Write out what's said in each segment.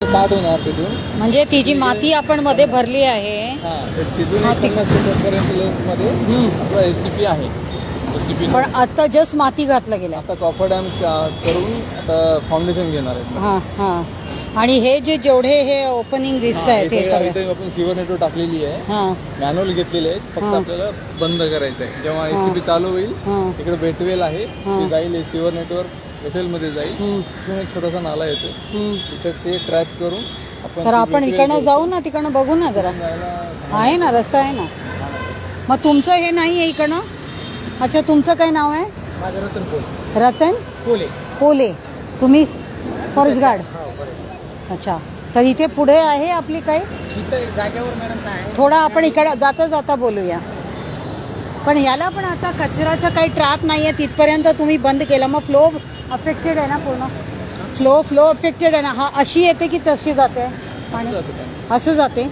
Start होणार तिथून. म्हणजे ती जी माती आपण मध्ये भरली आहे तिथून 50 मीटरपर्यंत मध्ये आपला एसटीपी आहे. एसटीपी पण आता जस्ट माती घातलं गेलं. आता कॉफर डॅम करून आता फाउंडेशन घेणार आहेत. हां हां. आणि हे जेवढे हे ओपनिंग दिसत आहे ते सगळं आपण सिवर नेटवर्क टाकलेली आहे. हां मॅन्युअल घेतलेले आहेत. फक्त आपल्याला बंद करायचं आहे. जेव्हा एसटीपी चालू होईल तिकडे बेटवेल आहे ते जाईल सिवर नेटवर्क बेटवेल मध्ये जाईल. तिथून एक छोटासा नाला येतो तिथे ते ट्रॅक करून तर आपण इकडनं जाऊ ना, तिकडनं बघू ना जरा. आहे ना, रस्ता आहे ना. मग तुमचं हे नाही आहे इकडनं? अच्छा, तुमचं काय नाव आहे? माझं रतन कोले. रतन कोले. कोले. तुम्ही फॉरेस्ट गार्ड? अच्छा, तर इथे पुढे आहे आपली काय जागेवर मॅडम काय थोडा आपण इकडे जाता जाता बोलूया. पण याला पण आता कचऱ्याचा काही ट्रॅप नाही आहे तिथपर्यंत तुम्ही बंद केलं. मग फ्लो अफेक्टेड आहे ना पूर्ण? फ्लो अफेक्टेड आहे ना. हा अशी येते की तशी जाते पाणी? असं जाते.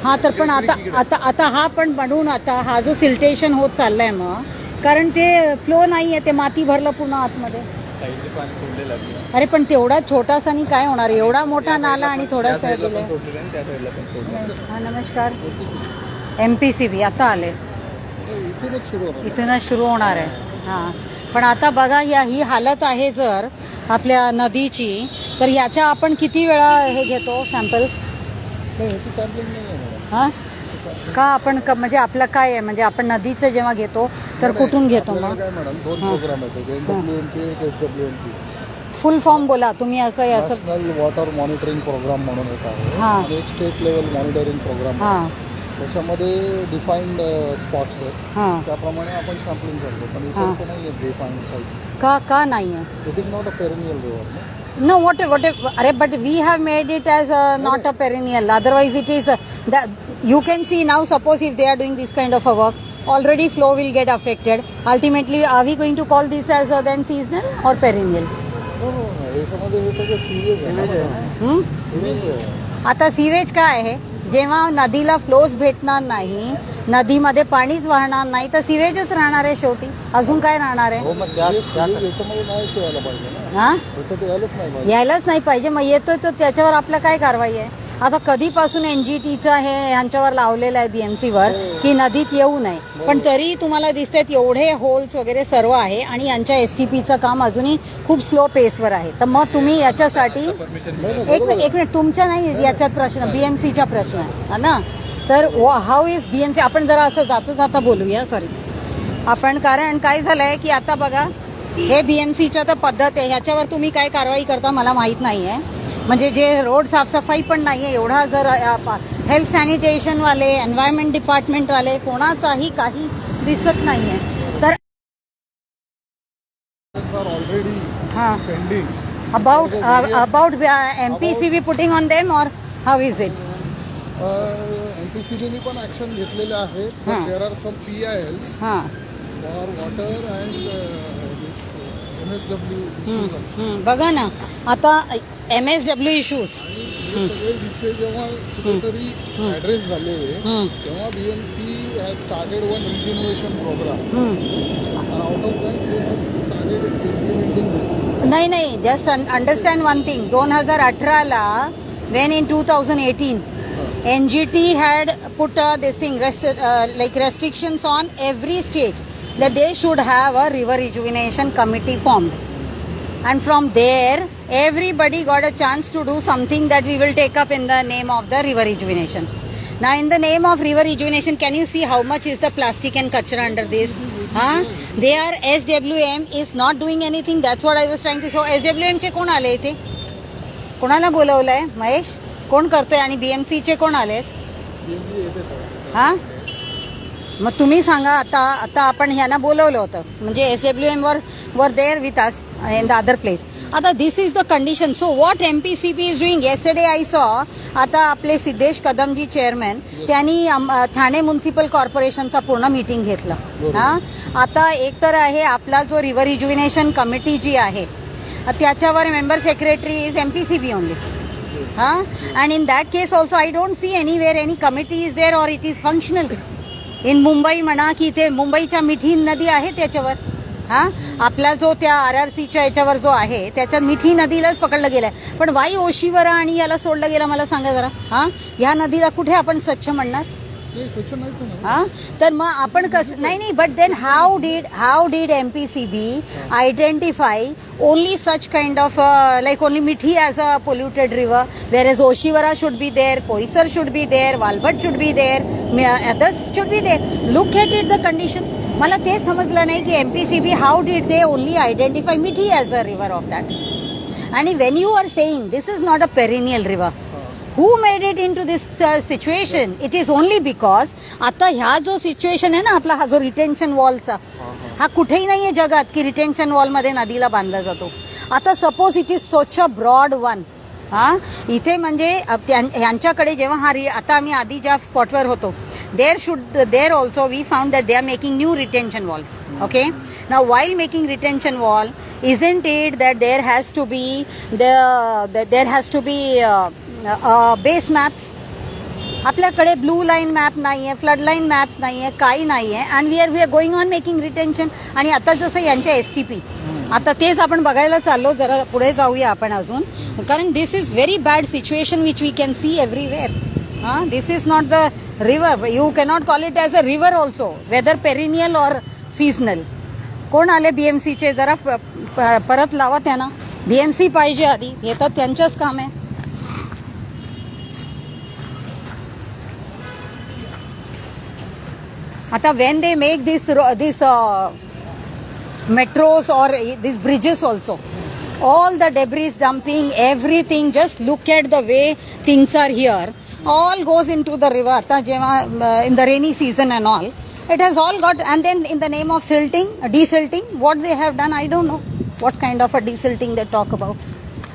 हा, तर पण आता आता आता हा पण बनवून आता हा जो सिल्टेशन होत चाललाय मग, कारण ते फ्लो नाही आहे, ते माती भरलं पूर्ण आतमध्ये. अरे पण तेवढा छोटासानी काय होणार? एवढा मोठा नाला आणि थोडासा दिलाय. हा, नमस्कार. MPCB आता आले, इथूनच सुरू होणार आहे. हां, पण आता बघा ही हालत आहे जर आपल्या नदीची, तर याच्या आपण किती वेळा हे घेतो सॅम्पल? हां, का आपण म्हणजे आपलं काय आहे, म्हणजे आपण नदीचं जेव्हा घेतो तर कुठून घेतो? मग दोन प्रोग्राम आहेत, SWMP. फुल फॉर्म बोला तुम्ही. असं आहे असं. नॅशनल वॉटर मॉनिटरिंग प्रोग्राम म्हणून एक आहे हां. आणि एक स्टेट लेवल मॉनिटरिंग प्रोग्राम. हां त्याच्यामध्ये डिफाईन्ड स्पॉट्स आहेत. हां. त्याप्रमाणे आपण सॅम्पलिंग करतो. पण इथे नाही आहे डिफाईन्ड साईट्स. का नाही आहे? It is not a perennial river. No, what? But we have made it as not a perennial. Otherwise, it is you can see now. Suppose if they are doing this kind of a work, already flow will get affected. Ultimately, are we going to call this as then seasonal or perennial? याच्यामध्ये हे सगळं sewage आहे. Sewage आहे. आता sewage काय आहे? जेव्हा नदीला फ्लोज भेटणार नाही, नदीमध्ये पाणीच वाहणार नाही, तर सिवेजच राहणार आहे शेवटी. अजून काय राहणार आहे? याच्यामध्ये नाहीच यायला पाहिजे ना. हा, याच्यात यायलाच नाही पाहिजे. यायलाच नाही पाहिजे. मग येतोय तर त्याच्यावर आपलं काय कारवाई आहे? आता कधीपासून NGTचा हे यांच्यावर लावलेलं आहे BMCवर की नदीत येऊ नये, पण तरी तुम्हाला दिसतात एवढे होल्स वगैरे सर्व आहे आणि यांच्या STPचं काम अजूनही खूप स्लो पेसवर आहे. तर मग तुम्ही याच्यासाठी एक मिनिट, तुमच्या नाही याच्यात प्रश्न, BMCचा प्रश्न आहे ना. तर हाऊ इज BMC? आपण जरा असं जाता जाता बोलूया. सॉरी आपण, कारण काय झालंय की आता बघा हे BMCच्या तर पद्धत आहे, ह्याच्यावर तुम्ही काय कारवाई करता मला माहीत नाही आहे. म्हणजे जे रोड साफसफाई पण नाही आहे, एवढा जर हेल्थ सॅनिटेशनवाले, एन्व्हायरमेंट डिपार्टमेंटवाले कोणाचाही काही दिसत नाही आहे. तर ऑलरेडी हां, pending about MPCB putting on them और हाऊ इज इट? MPCBने पण ऍक्शन घेतलेले आहे. देर आर सम PILs हां फॉर वॉटर अँड MSW. बघा ना, आता MSW इश्यूज हे सगळे विषय जेव्हा कुठेतरी ऍड्रेस झाले तेव्हा BMC has started one rejuvenation program. Out of that they have started implementing this. नाही, जस्ट अंडरस्टँड वन थिंग. 2018ला when in 2018 NGT had put this thing like restrictions on every state that they should have a river rejuvenation committee formed, and from there everybody got a chance to do something that we will take up in the name of the river rejuvenation. Now in the name of river rejuvenation, can you see how much is the plastic and kachra under this? They are SWM is not doing anything. That's what I was trying to show. SWM चे कोण आले इथे? कोणाला बोलवलंय? महेश कोण करतोय? आणि BMC चे कोण आले? हा, मग तुम्ही सांगा. आता आपण ह्यांना बोलवलं होतं, म्हणजे SWM वर there with us in the other place. आता this is the condition. So what MPCB is doing? Yesterday I saw, आता आपले सिद्धेश कदमजी चेअरमॅन, त्यांनी ठाणे म्युन्सिपल कॉर्पोरेशनचा पूर्ण मीटिंग घेतलं. हां, आता एक तर आहे आपला जो रिव्हर रिज्युविनेशन कमिटी जी आहे त्याच्यावर member secretary is MPCB only. हां, and in that case also I don't see anywhere any committee is there और it is functional. In Mumbai म्हणा की इथे मुंबईच्या मिठी नदी आहे त्याच्यावर. हा आपला जो त्या RRCच्या याच्यावर जो आहे त्याच्यात मिठी नदीलाच पकडलं गेलंय. पण वाई ओशिवरा आणि याला सोडलं गेलं मला सांगा जरा. हा ह्या नदीला कुठे आपण स्वच्छ म्हणणार? ते स्वच्छ नाहीच ना. हा तर मग आपण कसं नाही but then how did MPCB identify only such kind of like only Mithi as a polluted river, whereas Oshiwara should be there, Poisar should be there, Walbhat should be there, others should be there. Look at it the condition. मला ते समजलं नाही की MPCB how did they only identify Mithi as a river of that. आणि when you are saying this is not a perennial river, who made it into this situation? It is only because आता ह्या जो situation आहे ना आपला हा जो retention वॉलचा हा कुठेही नाहीये जगात की रिटेन्शन वॉल मध्ये नदीला बांधला जातो. आता suppose it is such a broad one. हा इथे म्हणजे यांच्याकडे जेव्हा आता आम्ही आधी ज्या स्पॉटवर होतो there also we found that they are making new retention walls. Okay now while making retention wall, isn't it that there has to be base maps? आपल्याकडे ब्लू लाईन मॅप नाहीये, फ्लड लाईन मॅप्स नाहीये, काही नाहीये. And we are going on making retention. आणि आता जसं यांच्या STP आता तेच आपण बघायला चाललो. जरा पुढे जाऊया आपण अजून, कारण this is very bad situation which we can see everywhere. हा this is not the river, you cannot call it as a river also, whether perennial or seasonal. कोण आले BMCचे? जरा परत लावा त्यांना. BMC पाहिजे आधी, हे तर त्यांचंच काम आहे. आता when they make this metros or these bridges also, all the debris dumping, everything, just look at the way things are here, all goes into the river. आता जेव्हा in the rainy season and all, it has all got, and then in the name of desilting, what they have done, I don't know what kind of a desilting they talk about.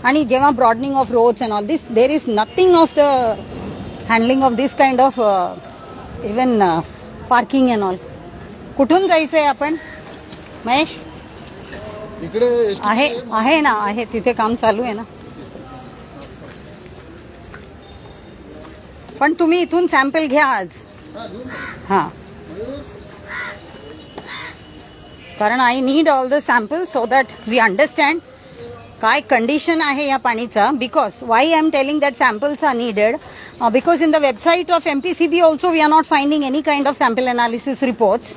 आणि जेव्हा broadening of roads and all this, there is nothing of the handling of this kind of even parking and all. कुठून जायचंय आपण महेश? इकडे आहे ना, आहे तिथे काम चालू आहे ना. पण तुम्ही इथून सॅम्पल घ्या आज. हा कारण I need all the sample so that we understand काय कंडिशन आहे या पाणीचा. Because why I am telling that samples are needed, because in the website of MPCB also we are not finding any kind of sample analysis reports.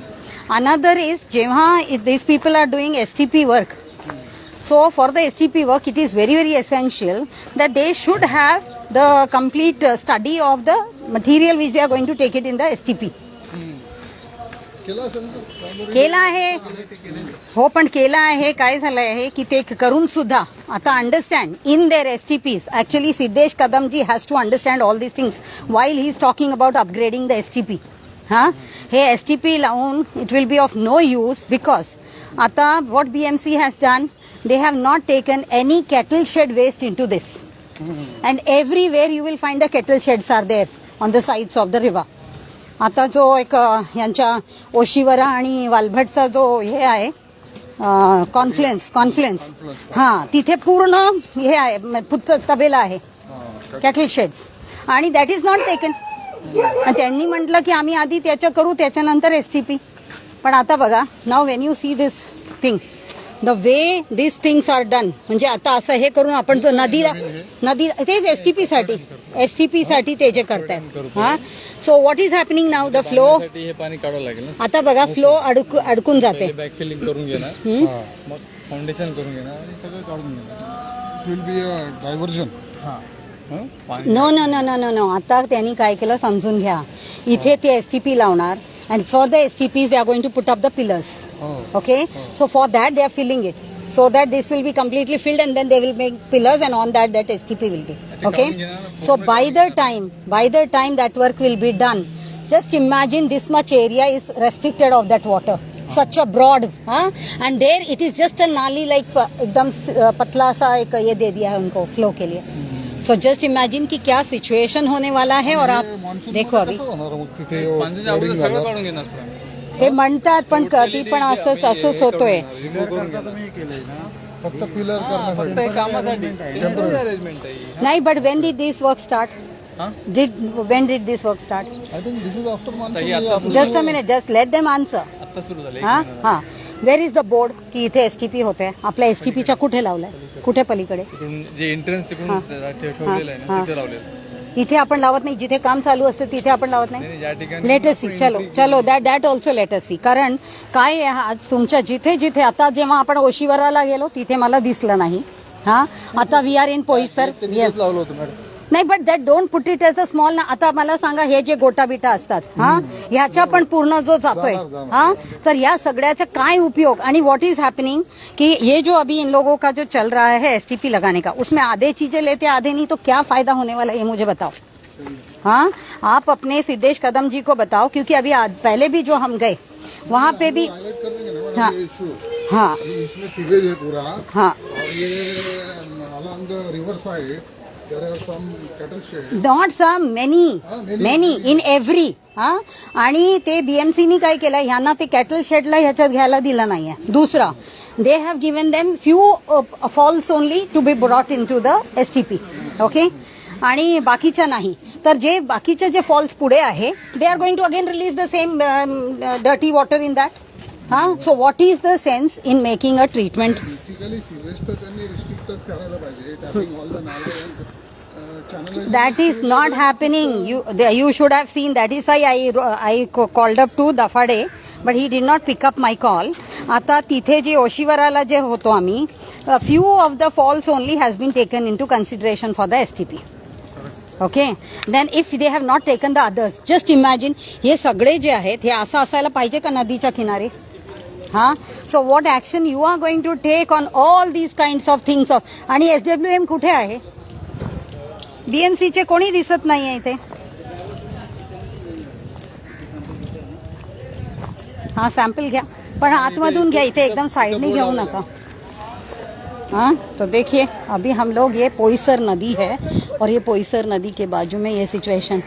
Another is जेव्हा these people are doing STP work, so for the STP work it is very very essential that they should have the complete study of the material which they are going to take it in the STP. केला आहे हो, पण केला आहे. काय झालं आहे की ते करून सुद्धा आता understand in there STPs. Actually Siddhesh Kadamji has to understand all this things while he is talking about upgrading the STP. हा हे STP लावून it will be of no use, because आता what BMC has done, they have not taken any cattle shed waste into this, and everywhere you will find the cattle sheds are there on the sides of the river. आता जो एक यांच्या ओशिवरा आणि वालभटचा जो हे आहे confluence हां तिथे पूर्ण हे आहे तबेला आहे कॅटल शेड्स, आणि दॅट इज नॉट टेकन. त्यांनी म्हटलं की आम्ही आधी त्याच्या करू त्याच्यानंतर STP. पण आता बघा नाव when you see this thing the way this things are done, म्हणजे आता असं हे करून आपण जो नदी तेच STP साठी ते जे करतायत. हा so what is happening now the flow, हे पाणी काढावं लागेल ना. आता बघा फ्लो अडकून जाते. बॅकफिलिंग करून घेणार, मग फाउंडेशन करून घेणार आणि सगळं काढून घेणार. Will be a diversion. No. आता त्यांनी काय केलं समजून घ्या. इथे ते STP लावणार, and for the STPs they are going to put up the pillars. Okay, so for that they are filling it so that this will be completely filled, and then they will make pillars, and on that STP will be. Okay, so by the time that work will be done, just imagine this much area is restricted of that water, such a broad, and there it is just a nali like एकदम पतला सा एक ये दे दिया है उनको flow के लिए. So just imagine कि क्या सिचुएशन होने वाला है. और आप देखो अभी सगळं काढून घेणार ते म्हणतात, पण कधी पण असंच होतोय. फक्त पिलर करण्यासाठी नाही, but Wien did this work start? हाँ when did this work start? I think this is after monsoon. ताई, आता सुरू Just a minute, just let them answer. आत्ता सुरू झालं हा हा वेर इज द बोर्ड की इथे एसटीपी होते आपल्या एसटीपीच्या कुठे लावलाय कुठे पलीकडे तिकडून जे एंट्रन्स तिकडून ठेवलेलं आहे ना तिथे लावलेलं इथे आपण लावत नाही जिथे काम चालू असते तिथे आपण लावत नाही नाही, ज्या ठिकाणी लेटस सी चलो चलो दॅट ऑल्सो लेटस सी कारण काय आहे आज तुमच्या जिथे जिथे आता जेव्हा आपण ओशिवराला गेलो तिथे मला दिसलं नाही हा आता वी आर इन पोईसर लावलं होतं मॅडम नाही but that don't put it as a small ना आता मला सांगा हे जे गोटा बिटा असतात हा ह्याच्या पण पूर्ण जो जातोय हा तर या सगळ्याचा काय उपयोग आणि व्हाट इज हैपनिंग कि ये जो अभी इन लोगों का जो चल रहा है एसटीपी लगाने का उसमें आधे चीजें लेते आधे नहीं तो क्या फायदा होने वाला है ये मुझे बताओ हाँ आप अपने सिद्धेश कदम जी को बताओ क्योंकि अभी पहले भी जो हम गए वहाँ पे भी हाईलाइट कर देंगे ना हाँ मैडम ये इशू हाँ इसमें सीवेज है पूरा हाँ और ये along the river side there are some cattle shed. Not some many many, many in every हा आणि ते बीएमसीनी काय केलं ह्यांना ते कॅटल शेडला ह्याच्यात घ्यायला दिलं नाहीये दुसरा they have given them few falls only to be brought in to the STP okay आणि बाकीच्या नाही तर जे बाकीचे जे फॉल्स पुढे आहे they are going to again release the same dirty water in that हा so what is the sense in making a treatment basically sewage तर त्यांनी रिस्ट्रिक्टच करायला पाहिजे tapping all the nala channel. That is not happening. You should have seen. That is why I called up to Dafade, but he did not pick up my call. आता तिथे जे ओशिवराला जे होतो आम्ही, few of the falls only has been taken into consideration for the STP. Okay. Then if they have not taken the others, just imagine हे सगळे जे आहेत हे असं असायला पाहिजे का नदीच्या किनारे? हा so what action you are going to take on all these kinds of things of आणि SWM कुठे आहे? बीएमसी चे कोणी दिसत नाहीये इथे हा सैंपल घ्या पण आतमधून घ्या इथे एकदम साइडने घेऊ नका हाँ तो देखिए अभी हम लोग ये पोईसर नदी है और ये पोईसर नदी के बाजू में ये सिचुएशन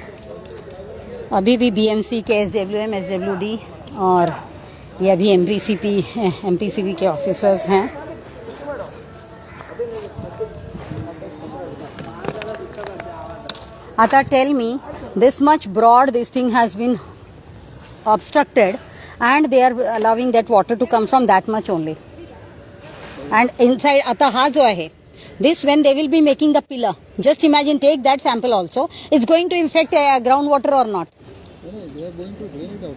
अभी भी बीएमसी के SWM SWD और ये अभी MPCB के ऑफिसर्स हैं Ata tell me, this much broad this thing has been obstructed and they are allowing that water to come from that much only. And inside, ata ha jo hai, this when they will be making the pillar, just imagine, take that sample also, it's going to affect groundwater or not? They are going to drain it out.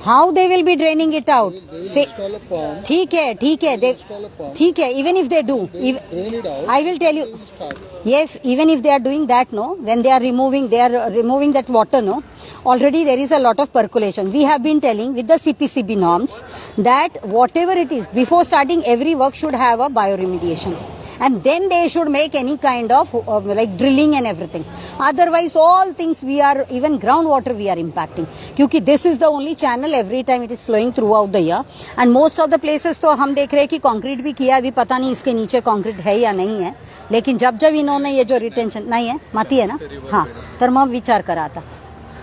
How they will be draining it out? They will Say, install a pump. ठीक है, they, Install a pump. ठीक है, even if they do, They will drain it out. I will tell you. They will start. Yes, even if they are doing that, no, when they are removing that water, no, already there is a lot of percolation. We have been telling with the CPCB norms that whatever it is, before starting every work should have a bioremediation. And then they should make any kind of like drilling and everything. Otherwise, all things we are, even groundwater we are impacting. Because this is the only channel every time it is flowing throughout the year. And most of the places तो हम देख रहे हैं कि concrete भी KIA अभी पता नहीं इसके नीचे concrete है या नहीं है. लेकिन जब इन्होंने ये जो retention नहीं है, माती है ना, हाँ, तर मग विचार करा आता.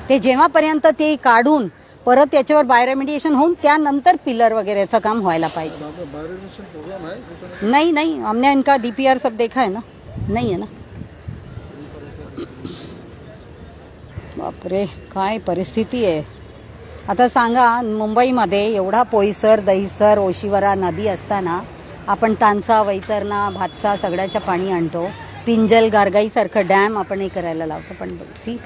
ते जेव्हापर्यंत ते काढून परत त्याच्यावर बायोरेमिडिएशन होऊन त्यानंतर पिलर वगैरेचं काम व्हायला पाहिजे. बायोरेमिडिएशन प्रोग्राम है नहीं हमने इनका DPR सब देखा है ना नहीं है ना बापरे काय परिस्थिती आहे आता सांगा मुंबईमध्ये एवढा पोईसर दहिसर ओशिवरा नदी असताना आपण तानसा वैतरणा भातसा सगळ्याच्या पाणी आणतो पिंजल गारगाई सारखं डॅम आपण हे करायला लावतो पण C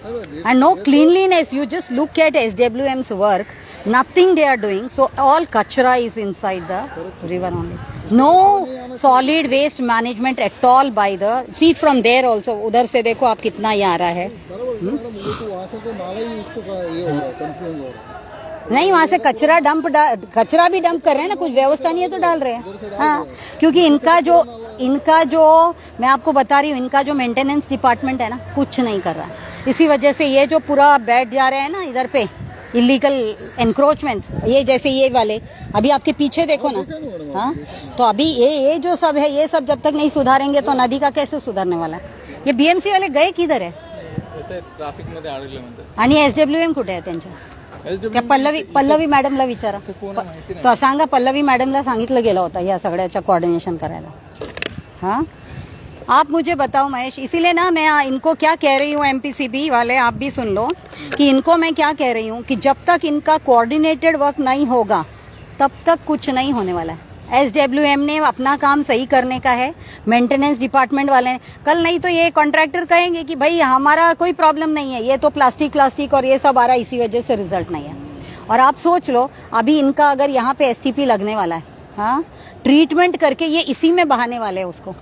and no cleanliness. You just look at SWM's work, nothing they are doing, so all kachra is inside the river only. No solid waste management at all by the, see from there also, उधर से देखो आप कितना ये आ रहा है. बराबर है madam मुझे तो वहाँ से तो नाला ही उसको ये हो रहा है कंफ्यूज हो रहा है. नहीं वहाँ से कचरा भी डंप कर रहे हैं ना कुछ व्यवस्था नहीं है तो डाल रहे हैं हाँ क्योंकि इनका जो मैं आपको बता रही हूँ इनका जो मेंटेनेंस डिपार्टमेंट है ना कुछ नहीं कर रहा है इसी वजह से ये जो पूरा बैठ जा रहे हैं ना इधर पे इलीगल एनक्रोचमेंट्स ये जैसे ये वाले अभी आपके पीछे देखो ना हाँ तो अभी ये जो सब है ये सब जब तक नहीं सुधारेंगे तो नदी का कैसे सुधारने वाला है ये बीएमसी वाले गए किधर आहे ट्रॅफिक मध्ये अडकले म्हणतात आणि SWM कुठे आहे त्यांच्या त्या पल्लवी मॅडमला विचारा तो सांगा पल्लवी मॅडमला सांगितलं गेलं होतं या सगळ्याच्या कोऑर्डिनेशन करायला हा आप मुझे बताओ महेश, इसीलिए ना मैं इनको क्या कह रही हूँ, एमपीसीबी वाले आप भी सुन लो कि इनको मैं क्या कह रही हूँ कि जब तक इनका कोऑर्डिनेटेड वर्क नहीं होगा तब तक कुछ नहीं होने वाला है। एसडब्ल्यूएम ने अपना काम सही करने का है, मेंटेनेंस डिपार्टमेंट वाले ने, कल नहीं तो ये कॉन्ट्रैक्टर कहेंगे कि भाई हमारा कोई प्रॉब्लम नहीं है, ये तो प्लास्टिक और ये सब आ रहा है, इसी वजह से रिजल्ट नहीं है। और आप सोच लो अभी इनका अगर यहाँ पे एसटीपी लगने वाला है, हाँ, ट्रीटमेंट करके ये इसी में बहाने वाले हैं उसको,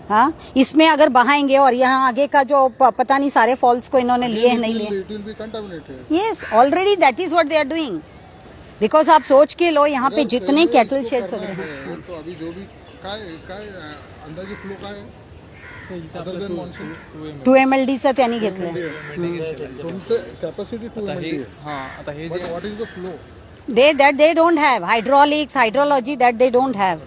हाँ, इसमें अगर बहाएंगे और यहाँ आगे का जो पता नहीं सारे फॉल्स को इन्होंने लिए हैं नहीं लिए, yes already that is what they are doing. Because आप सोच के लो यहाँ पे जितने कैटल शेड्स वगैरह हैं, तो अभी जो भी काय अंदाजे फ्लो काय अदर देन मॉन्सून 2 MLD चं त्यांनी घेतलंय। तुमचं कॅपॅसिटी 2 MLD आहे. हां आता हे But what is the flow? they don't have hydraulics, hydrology that they don't have.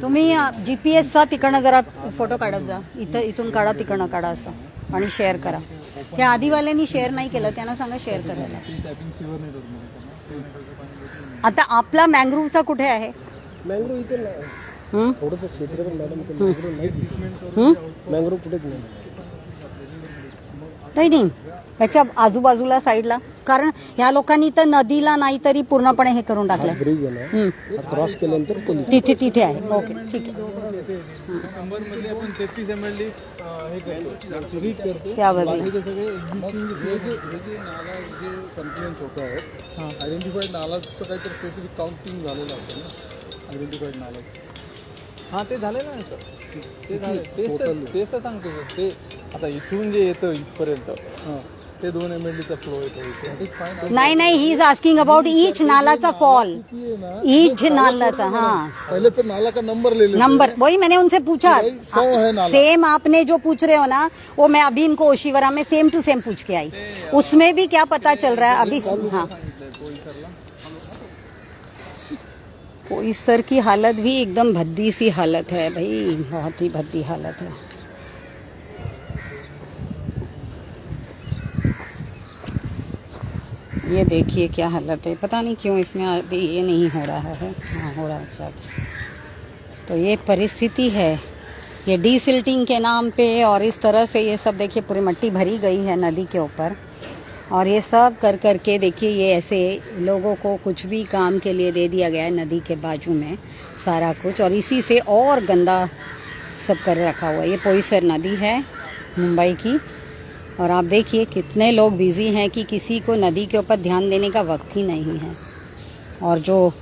तुम्ही जीपीएसचा तिकडनं जरा फोटो काढत जा, इथून काढा तिकडनं काढा असं आणि शेअर करा। त्या आधीवाल्यांनी शेअर नाही केलं, त्यांना सांगा शेअर करायला। आता आपला मँग्रोव्हचा कुठे आहे? मँग्रोव्ह इथे थोडंसं क्षेत्रफळ मॅडम मँग्रोव्ह कुठेच नाही ह्याच्या आजूबाजूला साईडला, कारण ह्या लोकांनी तर नदीला नाही तरी पूर्णपणे हे करून टाकलं, ब्रिज आहे ना, क्रॉस केल्यानंतर तिथे आहे। ओके ठीक आहे, नंबरमध्ये आपण 33 MLD हे करतो, रीड करतो त्या बाजूला हे जे नाला जे कंप्लेंट्स होत आहेत, आयडेंटिफाईड नालाचं काहीतरी स्पेसिफिक काउंटिंग झालेलं असेल ना, आयडेंटिफाईड नालाचं हां ते झालं ना सर, ते झालं, तेच तर सांगतो सर। ते आता इथून जे येतं इथपर्यंत ते 2 MLDचा फ्लो येतो इथे। नाही he is asking about each नालाचा फॉल, ईच नालाचा, हाँ पहले तो नाला का नंबर ले लेते नंबर, वही मैंने उनसे पूछा, भाई 100 है नाला। सेम आपने जो पूछ रहे हो ना, वो मैं अभी इनको ओशिवरा में सेम टू सेम पूछ के आई, उसमें भी क्या पता चल रहा है अभी। हाँ, बोईसर की हालत भी एकदम भद्दी सी हालत है भाई, बहुत ही भद्दी हालत है। ये देखिए क्या हालत है, पता नहीं क्यों इसमें अभी ये नहीं हो रहा है, हाँ हो रहा है शायद। तो ये परिस्थिति है, ये डीसिल्टिंग के नाम पे और इस तरह से ये सब देखिए पूरी मिट्टी भरी गई है नदी के ऊपर, और ये सब कर करके देखिए ये ऐसे लोगों को कुछ भी काम के लिए दे दिया गया है नदी के बाजू में सारा कुछ, और इसी से और गंदा सब कर रखा हुआ है। ये बोईसर नदी है मुंबई की, और आप देखिए कितने लोग बिजी हैं कि किसी को नदी के ऊपर ध्यान देने का वक्त ही नहीं है, और जो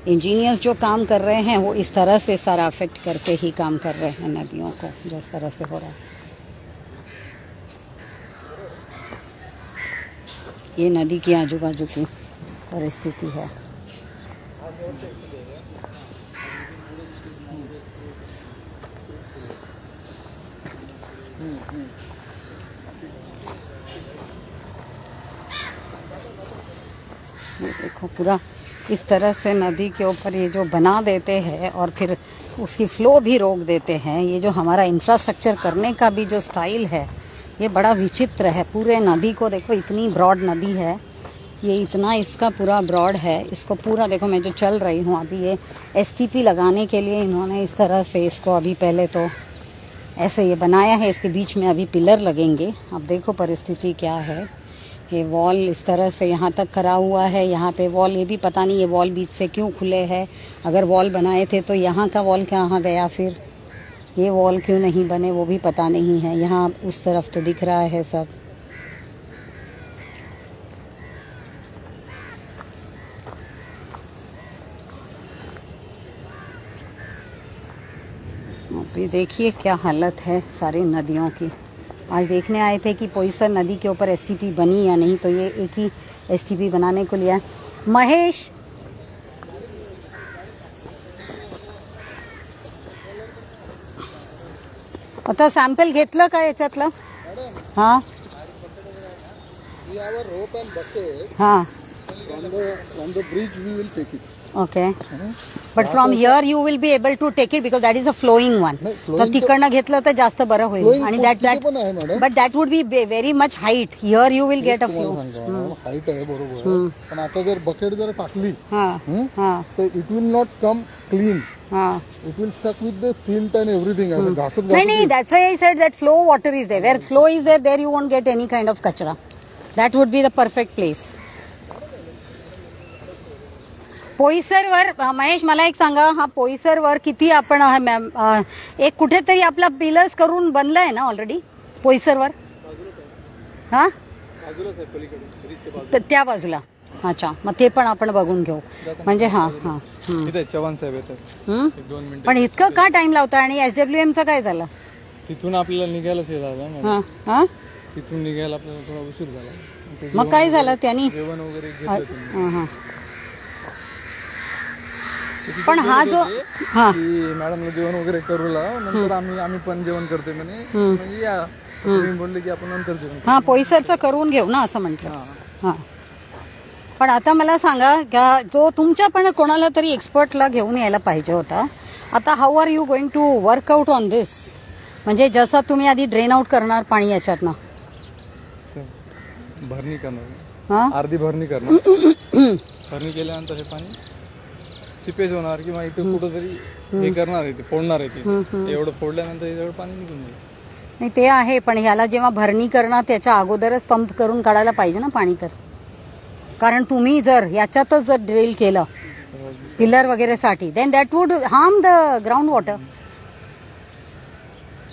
इंजीनियर्स जो काम कर रहे हैं वो इस तरह से सारा अफेक्ट करके ही काम कर रहे हैं नदियों को, जिस तरह से हो रहा है। ये नदी की आजू बाजू की परिस्थिति है। ये देखो पूरा इस तरह से नदी के ऊपर ये जो बना देते हैं और फिर उसकी फ्लो भी रोक देते हैं। ये जो हमारा इंफ्रास्ट्रक्चर करने का भी जो स्टाइल है ये बड़ा विचित्र है। पूरे नदी को देखो, इतनी ब्रॉड नदी है, ये इतना इसका पूरा ब्रॉड है, इसको पूरा देखो, मैं जो चल रही हूँ अभी, ये एसटीपी लगाने के लिए इन्होंने इस तरह से इसको अभी पहले तो ऐसे ये बनाया है, इसके बीच में अभी पिलर लगेंगे। अब देखो परिस्थिति क्या है। ये वॉल इस तरह से यहाँ तक करा हुआ है, यहाँ पे वॉल, ये भी पता नहीं ये वॉल बीच से क्यों खुले हैं। अगर वॉल बनाए थे तो यहाँ का वॉल कहाँ गया, फिर ये वॉल क्यों नहीं बने वो भी पता नहीं है। यहाँ उस तरफ तो दिख रहा है सब। अभी देखिए क्या हालत है सारी नदियों की। आज देखने आए थे कि बोईसर नदी के ऊपर एसटीपी बनी या नहीं, तो ये एक ही एसटीपी बनाने को लिया। महेश, आता सॅम्पल घेतलं का याच्यातलं? हां We have a rope and bucket. हां From the bridge we will take it. Okay but from here you will be able to take it because that is a flowing one नाही, तर flowing तिकडनं घेतलं तर जास्त बरं होईल Flowing आणि food दॅट तिथे पण आहे, madam. But that would be very much height here you will get a flow height आहे बरोबर पण आता जर बकेट जर टाकली हा हा तर it will not come clean हा it will stuck with the silt and everything असं घासत नाही घासत नाही that's why I said that flow water is there where flow is there you won't get any kind of कचरा that would be the perfect place पोईसरवर महेश मला एक सांगा हा पोईसरवर किती आपण एक कुठेतरी आपला पिलर्स करून बनलाय ना ऑलरेडी पोईसरवर हा तर त्या बाजूला अच्छा मग ते पण आपण बघून घेऊ म्हणजे हा हा इथे चव्हाण साहेब येतात हम्म. 2 मिनिटं पण इतकं का टाइम लावता आणि SWMचं काय झालं तिथून आपल्याला निघायलाच हे झालं ना. हा हा तिथून निघायला आपल्याला थोडा उशीर झाला ते मग काय झालं त्यांनी जेवण वगैरे घेतलं तुम्ही हा, हा. पण हा जो हा की मॅडमला जेवण वगैरे करू लाव नंतर आम्ही पण जेवण करतोय म्हणे म्हणजे या तुम्ही बोलले की आपण नंतर जेवण करू. हा पोईसरचं करून घेऊ ना असं म्हटलं हा पण आता मला सांगा का जो तुमच्या पण कोणाला तरी एक्सपर्टला घेऊन यायला पाहिजे होता आता how are you going to work out on this म्हणजे जसं तुम्ही आधी ड्रेन आउट करणार पाणी याच्यातनं भरणी करणार हा अर्धी भरणी करणार भरणी केल्यानंतर हे पाणी सिपेज होणार किंवा इथे कुठंतरी हे करणार आहे ते फोडणार आहे ते एवढं फोडल्यानंतर एवढं पाणी निघून जाईल नाही ते आहे पण ह्याला जेव्हा भरणी करणार त्याच्या अगोदरच पंप करून काढायला पाहिजे ना पाणी तर कारण तुम्ही जर याच्यातच जर ड्रिल केलं पिलर वगैरे साठी then that would harm the ground water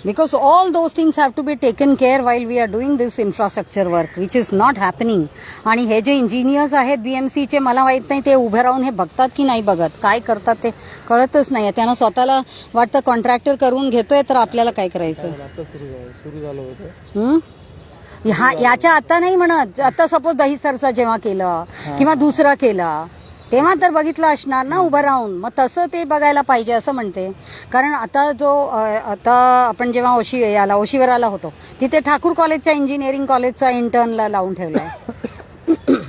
because all those things have to be taken care while we are doing this infrastructure work which is not happening आणि हे जे इंजिनियर्स आहेत BMCचे मला माहित नाही ते उभे राहून हे बघतात की नाही बघत काय करतात ते कळतच नाही त्यांना स्वतःला वाटतं कॉन्ट्रॅक्टर करून घेतोय तर आपल्याला काय करायचं आता सुरू झालं होतं याच्या आता नाही म्हणत आता सपोज दहीसरचं जेव्हा केलं किंवा दुसरं केलं तेव्हा तर बघितलं असणार ना उभं राहून मग तसं ते बघायला पाहिजे असं म्हणते कारण आता जो आता आपण जेव्हा ओशीवराला होतो तिथे ठाकूर कॉलेजच्या इंजिनिअरिंग कॉलेजचा इंटर्नला लावून ठेवलाय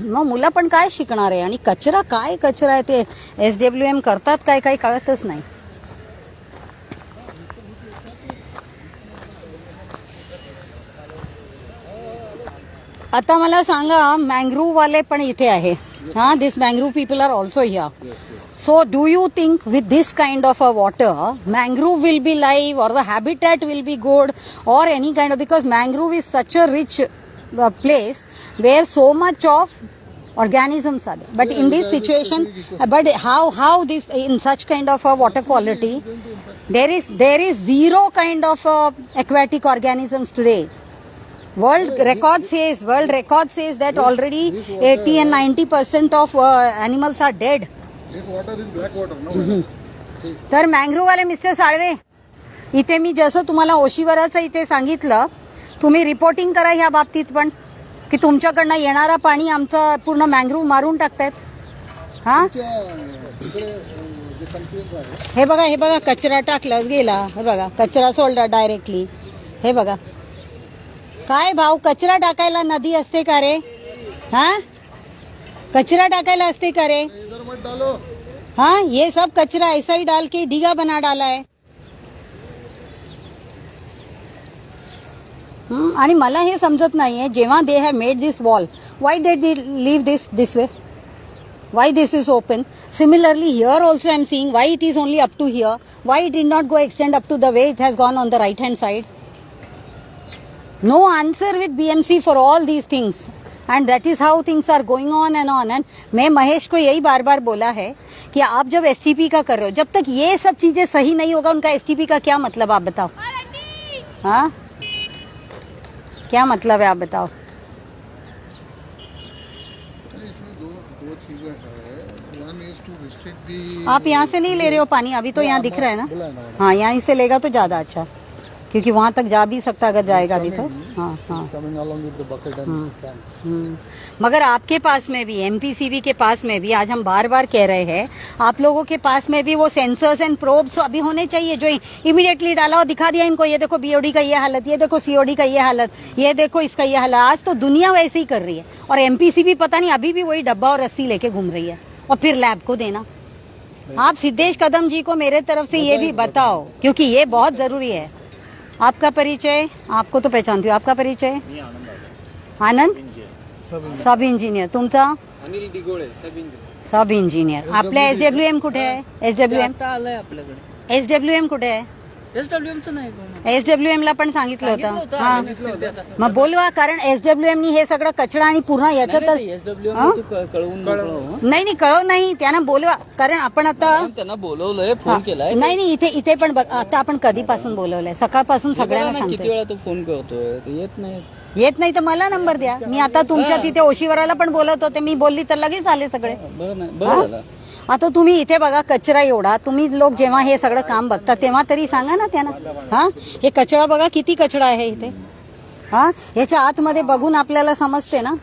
मग मुलं पण काय शिकणार आहे आणि कचरा आहे ते SWM करतात काय काही कळतच नाही आता मला सांगा मँग्रोव्ह वाले पण इथे आहे हा this mangrove people are also here so do you think with this kind of a water mangrove will be live or the habitat will be good or any kind of because mangrove is such a rich place where so much of organisms are there but in this situation but how this in such kind of a water quality there is zero kind of aquatic organisms today world record says that already 80 and 90% of animals are dead This water is black water, no? तर mangrove वाले mister Salve इथे मी जसं तुम्हाला ओशीवराचं इथे सांगितलं तुम्ही reporting करा ह्या बाबतीत पण की तुमच्याकडनं येणारा पाणी आमचं पूर्ण मँग्रोव्ह मारून टाकतायत हा तिकडे जे कन्फ्युजन आहे हे बघा कचरा टाकला गेला हे बघा कचरा सोडला डायरेक्टली हे बघा काय भाऊ कचरा टाकायला नदी असते का रे हा कचरा टाकायला असते का रे इधर मत डालो हाँ ये सब कचरा ऐसा ही डाल के दीघा बना डाला है आणि मला हे समजत नाहीये जेव्हा they have made this wall Y they leave this way why this is open similarly here also I am seeing why it is only up to here why it did not go extend up to the way it has gone on the right hand side no answer with BMC for all these things and that is how things are going on and मैं महेश को यही बार बार बोला है कि आप जब STP का कर रहे हो जब तक ये सब चीजें सही नहीं होगा उनका STP का क्या मतलब आप बताओ हाँ क्या मतलब है आप बताओ इसमें दो चीजें हैं वन इज टू रिस्ट्रिक्ट दी आप यहाँ से नहीं ले रहे हो पानी अभी तो यहाँ दिख रहा है ना बोला है ना हाँ यहाँ से लेगा तो ज्यादा अच्छा क्योंकि वहां तक जा भी सकता अगर जाएगा भी तो हाँ हाँ कमिंग अलोंग विद द बकेट एंड कैंस मगर आपके पास में भी MPCB के पास में भी आज हम बार बार कह रहे हैं आप लोगों के पास में भी वो सेंसर्स एंड प्रोब्स अभी होने चाहिए जो इमीडिएटली डाला और दिखा दिया इनको ये देखो BOD का ये हालत ये देखो COD का ये हालत ये देखो इसका ये हालत आज तो दुनिया वैसे ही कर रही है और MPCB पता नहीं अभी भी वही डब्बा और रस्सी लेके घूम रही है और फिर लैब को देना आप सिद्धेश कदम जी को मेरे तरफ से ये भी बताओ, क्योंकि ये बहुत जरूरी है। आपका परिचय, आपको तो पहचानती हूँ, आपका परिचय? आनंद, सब इंजिनियर. तुमचा? अनिल दिगोळे, सब इंजिनियर. सब इंजिनियर. आपल्या SWM कुठे आहे? SWM आलंय आपल्याकडे. SWM कुठे आहे? SWMचं नाही कोण. SWM ला पण सांगितलं होतं. हा, मग बोलवा, कारण SWM नी हे सगळं कचरा आणि पूर्ण याच्यात SWM कळवून नाही कळव नाही, त्यांना बोलवा, कारण आपण आता त्यांना बोलवलंय, फोन केलाय. नाही इथे पण बघ, आता आपण कधीपासून बोलवलंय, सकाळपासून सगळ्यांना किती सांगतोय. वेळा तो फोन करतोय, ते येत नाही. तर मला नंबर द्या, मी आता तुमच्या तिथे ओशीवराला पण बोलत होते, मी बोलली तर लगेच आले सगळे. बरं झालं. आता तुम्ही इथे बघा कचरा एवढा, तुम्ही लोक जेव्हा हे सगळं काम बघता तेव्हा तरी सांगा ना त्यांना. हा, हे कचरा बघा किती कचरा आहे इथे. हा, याच्या आतमध्ये बघून आपल्याला समजते ना.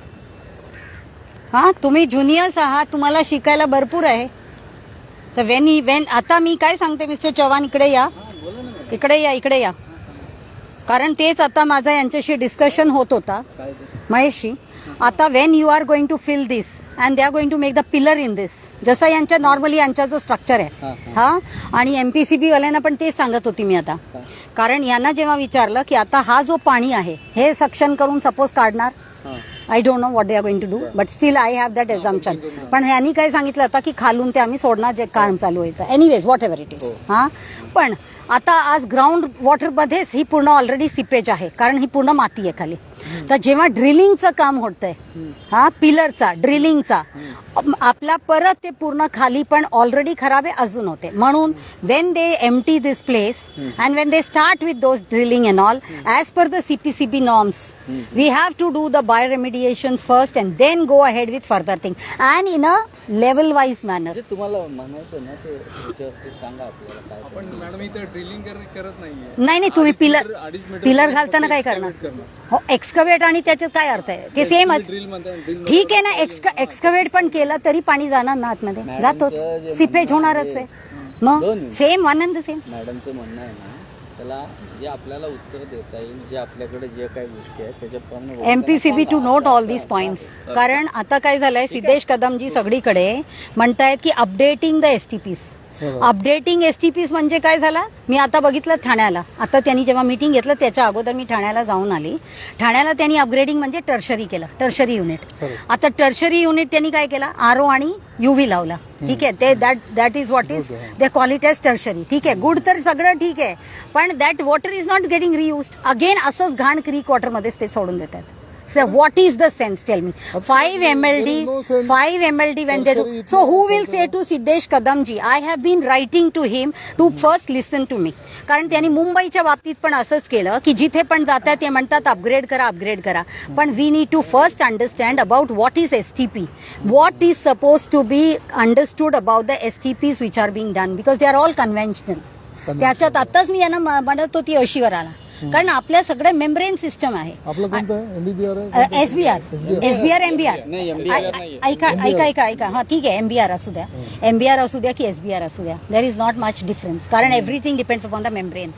हा, तुम्ही ज्युनियर्स आहात, तुम्हाला शिकायला भरपूर आहे. तर वेन आता मी काय सांगते, मिस्टर चव्हाण इकडे या, इकडे या. कारण तेच आता माझा यांच्याशी डिस्कशन होत होता महेशशी. आता when you are going to fill this and they are going to make the pillar in this, जसं यांच्या नॉर्मली यांचा जो स्ट्रक्चर आहे. हा, आणि MPCB वाल्यांना पण तेच सांगत होती मी आता. कारण यांना जेव्हा विचारलं की आता हा जो पाणी आहे हे सक्शन करून सपोज काढणार, I don't know what they are going to do, but still I have that assumption. पण यांनी काय सांगितलं होतं की खालून ते आम्ही सोडणार, जे काम चालू व्हायचं. Anyways what ever it is. हा, पण आता आज ग्राउंड वॉटरमध्येच ही पूर्ण ऑलरेडी सिपेज आहे, कारण ही पूर्ण माती आहे खाली. तर जेव्हा ड्रिलिंगचं काम होतंय, हा, पिलरचा ड्रिलिंगचा, आपला परत ते पूर्ण खाली पण ऑलरेडी खराब आहे, अजून होते. म्हणून when they empty this place and when they start with those drilling and all as per the CPCB norms, we have to do the bioremediations first and then go ahead with further thing and in a level wise manner. तुम्हाला म्हणायचं ना, ते सांगा आपल्याला काय. पण madam इथे drilling करत नाहीये. नाही तुम्ही पिलर घालताना काय करणार? हो, एक्सकवेट आणि त्याच्यात काय अर्थ आहे? ते सेमच. ठीक आहे ना, एक्सकवेट पण केलं तरी पाणी जाणार ना आतमध्ये, जातोच, सिपेज होणारच आहे. मग same one and the same. मॅडमचं म्हणणं आहे ना, त्याला जे आपल्याला उत्तर देता येईल, जे आपल्याकडे जे काही गोष्टी आहेत त्याच्याप्रमाणे MPCB to note all these points. कारण आता काय झालंय, सिद्धेश कदमजी सगळीकडे म्हणतायत की updating the STPs. Updating STPs म्हणजे काय झालं, मी आता बघितलं ठाण्याला. आता त्यांनी जेव्हा मीटिंग घेतलं त्याच्या अगोदर मी ठाण्याला जाऊन आली. ठाण्याला त्यांनी अपग्रेडिंग म्हणजे टर्शरी केलं, टर्शरी युनिट. आता टर्शरी युनिट त्यांनी काय केलं, RO आणि UV लावला. ठीक आहे, ते that is what is they call it as tertiary. ठीक आहे, गुड, तर सगळं ठीक आहे, पण that water is not getting reused again. असंच घाण क्रीक वॉटरमध्येच ते सोडून देतात. So what is the sense? Tell me. 5 MLD, 5 MLD when they do. So who will say to Siddesh Kadamji? I have been writing to him to first listen to me. कारण त्यांनी मुंबईच्या बाबतीत पण असंच केलं की जिथे पण जातात ते म्हणतात अपग्रेड करा. पण we need to first understand about what is STP. What is suppose to be understood about the STPs which are being done, because they are all conventional. त्याच्यात आताच मी यांना म्हणत होती ओशीवराला, कारण आपल्या सगळं मेम्ब्रेन सिस्टम आहे. आपलं कोणतं MBR? SBR MBR. ऐका. हा, ठीक आहे, MBR असू द्या की SBR असू द्या, there is not much difference, कारण everything depends upon the membrane.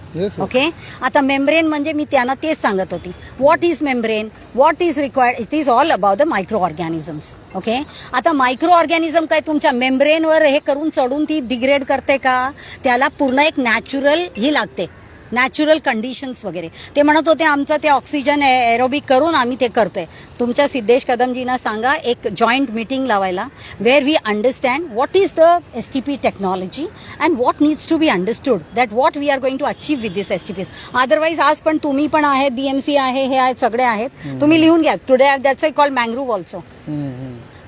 Okay, आता मेम्ब्रेन म्हणजे मी त्यांना तेच सांगत होती, what is membrane, what is required, it is all about the micro organisms. Okay, आता मायक्रो ऑर्गॅनिझम काय तुमच्या मेम्ब्रेनवर हे करून चढून ती डिग्रेड करते का? त्याला पूर्ण एक नॅचरल ही लागते, नॅचरल कंडिशन्स वगैरे. ते म्हणत होते आमचं ते ऑक्सिजन एरोबिक करून आम्ही ते करतोय. तुमच्या सिद्धेश कदमजींना सांगा एक जॉईंट मीटिंग लावायला, where we understand what is the STP technology and what needs to be understood, that what we are going to achieve with this STPs. Otherwise आज पण तुम्ही पण आहेत, BMC आहे, हे आहेत, सगळे आहेत, तुम्ही लिहून घ्या. Today that's call mangrove also.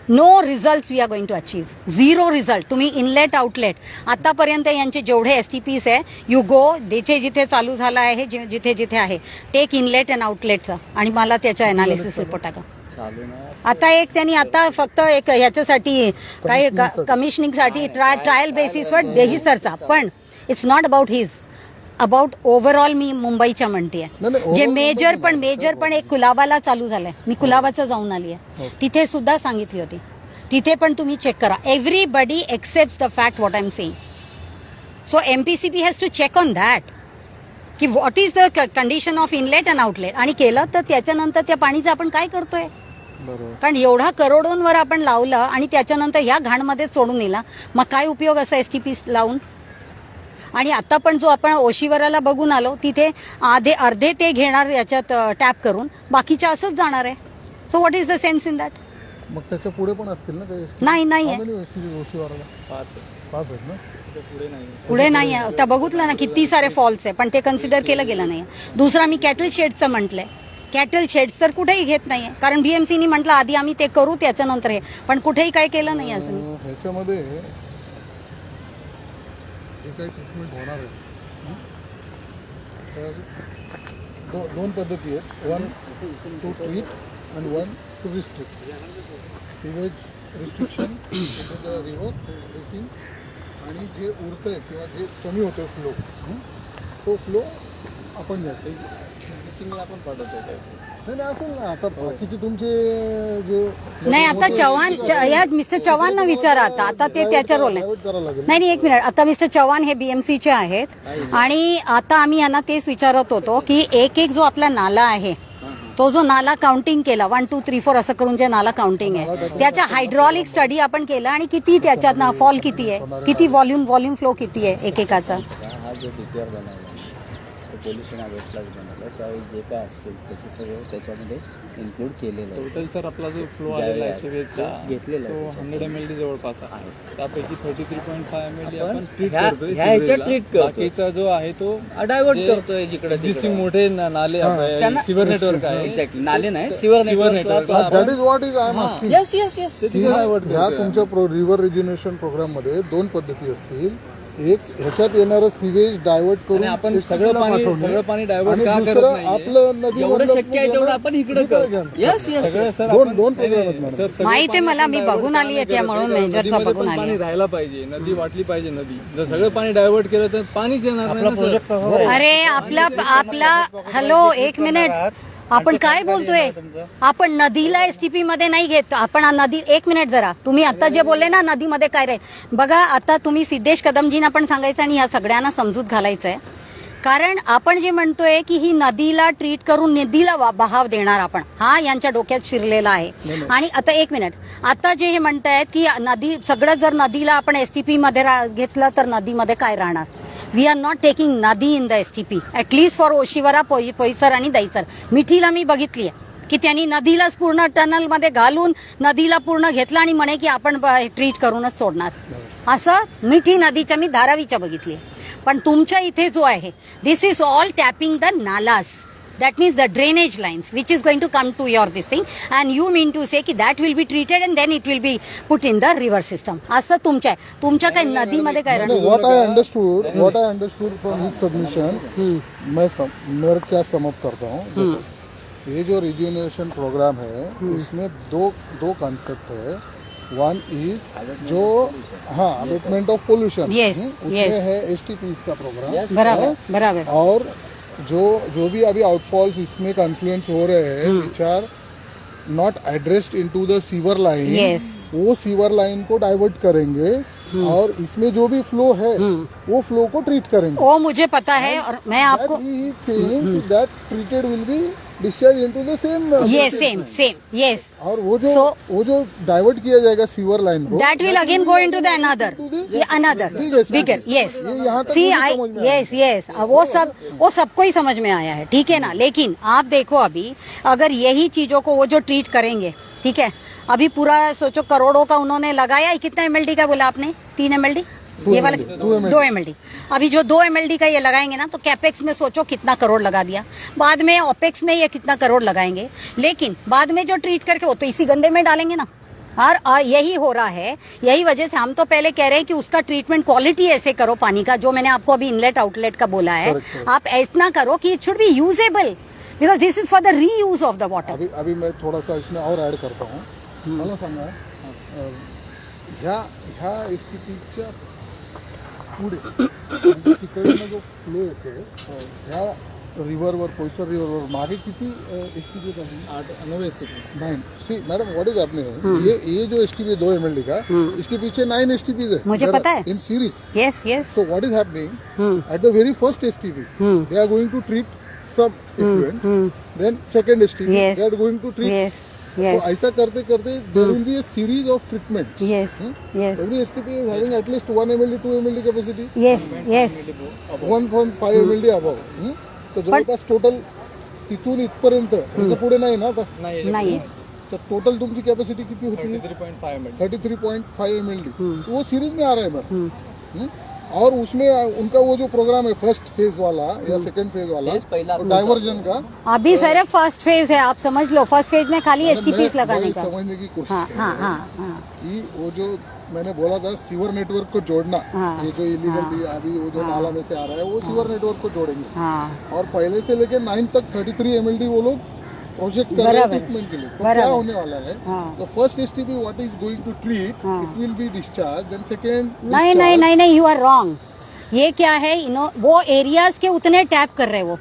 No result we are going to achieve, zero result. तुम्ही इनलेट आउटलेट आतापर्यंत यांचे जेवढे STPs आहे, यू गो, जिथे चालू झाला आहे, जिथे आहे, टेक इनलेट अँड आउटलेटचा आणि मला त्याचा अनालिसिस रिपोर्ट टाका. आता एक त्यांनी आता फक्त एक ह्याच्यासाठी काय कमिशनिंगसाठी ट्रायल बेसिसवर देहीसरचा, पण it's not about his, about overall. मी मुंबईच्या म्हणते, जे मेजर पण एक कुलाबाला चालू झालंय. मी कुलाबाचं जाऊन आली आहे, तिथे सुद्धा सांगितली होती, तिथे पण तुम्ही चेक करा. Everybody accepts the fact what I am saying. So MPCB has to check on that की what is the condition of inlet and outlet. आणि केलं तर त्याच्यानंतर त्या पाणीचं आपण काय करतोय, कारण एवढा करोडोंवर आपण लावलं आणि त्याच्यानंतर ह्या घाणमध्ये सोडून दिला, मग काय उपयोग असा एसटीपी लावून. आणि आता पण जो आपण ओशिवराला बघून आलो तिथे अर्धे ते घेणार याच्यात टॅप करून, बाकीच्या असंच जाणार आहे. So what is the sense in that. मग त्याच्या पुढे पण असतील ना काही नाही आहे. ओशिवाराला 5 आहेत ना. पुढे नाही आहे. आता बघितलं ना किती सारे फॉल्स आहे, पण ते कन्सिडर केलं गेलं नाही. दुसरा मी कॅटल शेडचं म्हटलंय. कॅटल शेड्स तर कुठेही घेत नाहीये, कारण बीएमसीनी म्हटलं आधी आम्ही ते करू त्याच्यानंतर हे, पण कुठेही काय केलं नाही अजून. ह्याच्यामध्ये जे काही ट्रीटमेंट होणार आहे तर दोन पद्धती आहेत. 1 to treat and 1 to restrict. Sewage restriction into the river basin, आणि जे उरतंय किंवा जे कमी होतं फ्लो, तो फ्लो आपण घ्यायचा. आपण पाठवतो नाही असेल ना. आता बाकीचे तुमचे जे नाही, आता चव्हाण या मिस्टर चव्हाणना विचारा. आता ते त्याच्या रोल आहे. करावं लागेल. नाही एक मिनिट. आता मिस्टर चव्हाण हे बीएमसीचे आहेत आणि आता आम्ही यांना तेच विचारत होतो की एक जो आपला नाला आहे, तो जो नाला काउंटिंग केला 1 2 3 4 असं करून जे नाला काउंटिंग आहे त्याचा हायड्रॉलिक स्टडी आपण केला आणि किती त्याच्यात फॉल किती आहे, किती व्हॉल्यूम फ्लो किती आहे एकेकाचा. हा जो डीपीआर बनवला तो पोल्युशन अवेटलाच बनवला, त्यावेळी जे काय असतील त्याचे सगळं त्याच्यामध्ये इन्क्लूड केलेलं आहे. टोटल सर आपला जो फ्लो आलेला आहे सिवेजचा घेतलेला तो आहे 100 ml जवळपास आहे. त्यापैकी 33.5 ml आपण ट्रीट ह्या- करतोय. ह्या ह्याच्यात सिवेजला. treat करतोय. बाकीचा जो आहे तो डायव्हर्ट जे करतोय जिकडे एक्झिस्टिंग मोठे नाले सिवर नेटवर्क आहे. एक्झॅक्टली नाले नाही सिवर Sewer network. network. That is what is I am asking. Yes yes yes. ते तिकडे divert ह्या करतोय. तुमच्या रिव्हर रिज्युनेशन प्रोग्राम मध्ये 2 पद्धती असतील. एक ह्याच्यात येणारं सिवेज डायव्हर्ट करून आणि आपण STP ला सगळं पाठवणे. पाणी डायव्हर्ट आणि का करत दुसरं नाहीये? आपलं नदी जेवढं शक्य आहे तेवढं आपण इकडे करतो. Yes yes. सगळं सर दोन आपण- program नाही, आहेत नाही, मॅडम. सर, सगळं माहिती आहे पाणी मला, मी divert बघून का आली आहे नाही त्यामुळे करत? मेजरचा नदीमध्ये बघून पण आली पाणी आहे. राहायला पाहिजे, नदी वाटली पाहिजे. नदी जर सगळं पाणी डायव्हर्ट केलं तर पाणीच येणार नाही ना सर. अरे आपला हॅलो एक मिनिट. आपण काय बोलतोय. आपण नदीला एसटीपी मध्ये नाही घेत. आपण नदी एक मिनिट जरा. तुम्ही आता जे बोलले ना नदीमध्ये काय राहील बघा. आता तुम्ही सिद्धेश कदमजींना पण सांगायचं आणि ह्या सगळ्यांना समजूत घालायचंय. कारण आपण जे म्हणतोय की ही नदीला ट्रीट करून नदीला बहाव देणार आपण, हा यांच्या डोक्यात शिरलेला आहे. आणि आता एक मिनिट. आता जे हे म्हणतायत की नदी सगळं जर नदीला आपण एसटीपी मध्ये घेतलं तर नदीमध्ये काय राहणार. We are not taking nadi in the STP at least for Oshiwara, Poisar आणि दहिसर. मिठीला मी बघितली आहे की त्यांनी नदीलाच पूर्ण टनलमध्ये घालून नदीला पूर्ण घेतलं आणि म्हणे की आपण ट्रीट करूनच सोडणार. असं मिठी नदीच्या मी धारावीच्या बघितली. पण तुमच्या इथे जो आहे this is all tapping the nalas. That means the drainage lines which is going to come to your this thing and you mean to say ki that will be treated and then it will be put in the river system. असं तुमच्या काही नदीमध्ये काय राहणार. What I understood from his submission, मैं क्या sum up करता हूँ. ये जो रिज्यूनेशन प्रोग्राम है इसमें दो कॉन्सेप्ट है. वन इज जो अबेटमेंट ऑफ पोल्यूशन, Yes, उसमें yes. है STPs का प्रोग्राम. बराबर. और जो भी अभी आउटफॉल्स इसमें कन्फ्लुएंस हो रहे हैं which are not addressed into the सीवर लाइन, Yes. वो सीवर लाइन को डाइवर्ट करेंगे और इसमें जो भी फ्लो है वो फ्लो को ट्रीट करेंगे. वो मुझे पता है और मैं आपको that treated will be discharge into the same. ये सेम यस. और वो जो डाइवर्ट किया जाएगा सीवर लाइन को, That will again go into the another bigger. Yes. See, yes. वो सबको ही समझ में आया है. ठीक है ना. लेकिन आप देखो अभी अगर यही चीजों को वो जो ट्रीट करेंगे, ठीक है, अभी पूरा सोचो करोड़ों का उन्होंने लगाया. कितना एमएलडी का बोला आपने? 3 एमएलडी. ये वाला 2 एमएलडी. अभी जो 2 एमएलडी का ये लगाएंगे ना तो कैपेक्स में सोचो कितना करोड़ लगा दिया. बाद में ओपेक्स में ये कितना करोड़ लगाएंगे. लेकिन बाद में जो ट्रीट करके वो तो इसी गंदे में डालेंगे ना. और यही हो रहा है. यही वजह से हम तो पहले कह रहे हैं कि उसका ट्रीटमेंट क्वालिटी ऐसे करो पानी का, जो मैंने आपको अभी इनलेट आउटलेट का बोला है. आप ऐसा करो कि it should be usable because this is for the reuse of the water. अभी मैं थोड़ा सा इसमें और ऍड करता हूँ. मला सांगा, ह्या STPच्या पुढे तिकडनं जो फ्लो येतो ह्या रिव्हरवर, पोईसर रिव्हरवर मागे किती STP आहे? 8-9 STP. 9. See madam what is happening, ये जो STP 2 MLD का, इसके पीछे 9 STPs है. मुझे पता है. In series. Yes. So what is happening at the very first STP, they are going to treat some effluent, then second STP, Yes. they are going to treat Yes. Yes. तो ऐसा करते करते there will be a series of treatment. Yes. Yes. Every STP is having at least 1 ml, 2 ml capacity. Yes. Yes. 1.5 ml above. तर जवळपास total तिथून इथपर्यंत त्याच्या पुढे नाही ना आता. नहीं. तर टोटल तुमची कॅपॅसिटी किती होती? 33.5 ml. वो सीरीज में आ रहा है मैम. और उसमें उनका वो जो प्रोग्राम है फर्स्ट फेज वाला या सेकंड फेज वाला डाइवर्जन का, अभी सिर्फ फर्स्ट फेज है, आप समझ लो. फर्स्ट फेज में खाली STPs लगाने का. समझने की कोशिश हाँ है हाँ हाँ हाँ. कि वो जो मैंने बोला था सीवर नेटवर्क को जोड़ना, ये जो इलीगल थी अभी वो जो नाला में से आ रहा है वो सीवर नेटवर्क को जोड़ेंगे. हाँ. और पहले से लेके 9 तक 33 mld वो लोग प्रोजेक्ट कर रहे हैं ट्रीटमेंट के लिए. तो क्या होने वाला है? तो first STP what is going to treat, it will be discharge. Then second नहीं नहीं नहीं नहीं, यू आर रॉन्ग. ये क्या है, वो एरियाज के उतने टैप कर रहे वो,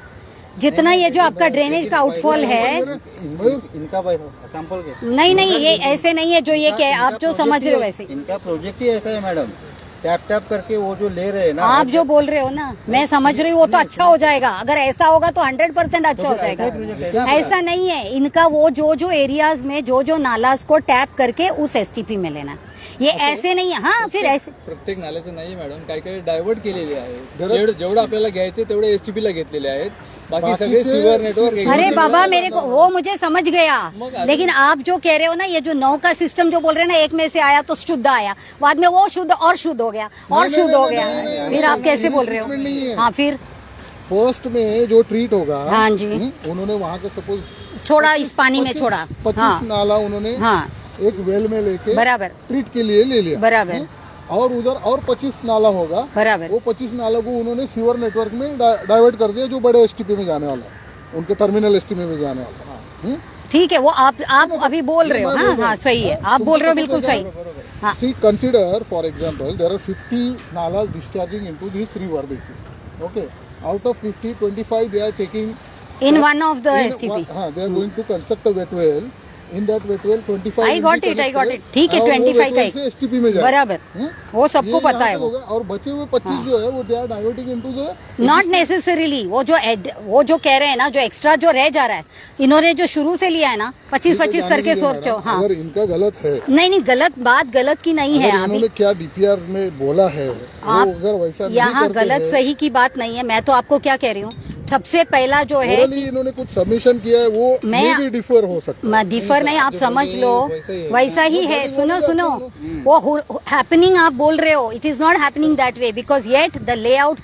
जितना ये जो आपका ड्रेनेज का आउटफॉल है. इनका सैंपल के नहीं नहीं, ये ऐसे नहीं है जो ये क्या आप जो समझ रहे हो वैसे. इनका प्रोजेक्ट ही ऐसा है मैडम, टैप टैप करके वो जो ले रहे हैं ना, आप जो बोल रहे हो ना, मैं समझ रही हूँ, वो तो अच्छा हो जाएगा. अगर ऐसा होगा तो 100% अच्छा हो जाएगा. ऐसा नहीं है. इनका वो जो एरियाज में जो नालाज को टैप करके उस STP में लेना, ये ऐसे नहीं है. हाँ, फिर ऐसे प्रत्येक नाल्याचं नाही मॅडम, काही काही डायव्हर्ट केलेले आहे. जेवढं आपल्याला घ्यायचे तेवढे STP ला घेतलेले आहेत, बाकी सगळे सीवर नेटवर्क. अरे बाबा, मेरे को वो मुझे समझ गया, लेकिन आप जो कह रहे हो ना, ये जो 9 का सिस्टम जो बोल रहे हैं ना, एक में से आया तो शुद्ध आया, बाद में वो शुद्ध और शुद्ध हो गया और शुद्ध हो गया. फिर आप कैसे बोल रहे हो? हाँ, फिर फर्स्ट में जो ट्रीट होगा, हाँ जी, उन्होंने वहाँ का सपोज छोड़ा, इस पानी में छोड़ा. 25 नाला उन्होंने हाँ, एक वेल में लेके बराबर ट्रीट के लिए ले लिया. बराबर. और उधर और 25 नाला होगा, बराबर. वो 25 नाला को उन्होंने सीवर नेटवर्क में डाइवर्ट कर दिया, जो बड़े STP में जाने वाला है, उनके टर्मिनल STP में जाने वाला है. ठीक है, वो आप अभी बोल रहे हो. हाँ हाँ, सही है, आप बोल रहे हो, बिल्कुल सही. हाँ. See, consider for example there are 50 nalas discharging into this river basin. Okay, out of 50, 25 they are taking In one of the STP. they are going to construct a wet well. In that wet well 25 I got it. ठीक है, 25 का एक STP में जाए. बराबर. वो सबको पता है. वो और बचे हुए 25 जो है वो they are diverting into the not necessarily. वो जो कह रहे हैं ना, जो एक्स्ट्रा जो रह जा रहा है, इन्होंने जो शुरू से लिया है ना, 25 करके सोचते हो. हाँ, अगर इनका गलत है, नहीं, गलत बात गलत की नहीं है. इन्होंने अभी क्या DPR में बोला है, आप अगर वैसा नहीं यहाँ करते गलत हैं, सही की बात नहीं है. मैं तो आपको क्या कह रही हूँ, सबसे पहला जो है, इन्होंने कुछ सबमिशन किया है, वो ये भी डिफर हो सकता है. डिफर नहीं, आप समझ लो, वैसा ही है. सुनो, वो हैपनिंग आप बोल रहे हो, it is not happening that way, because eight the layout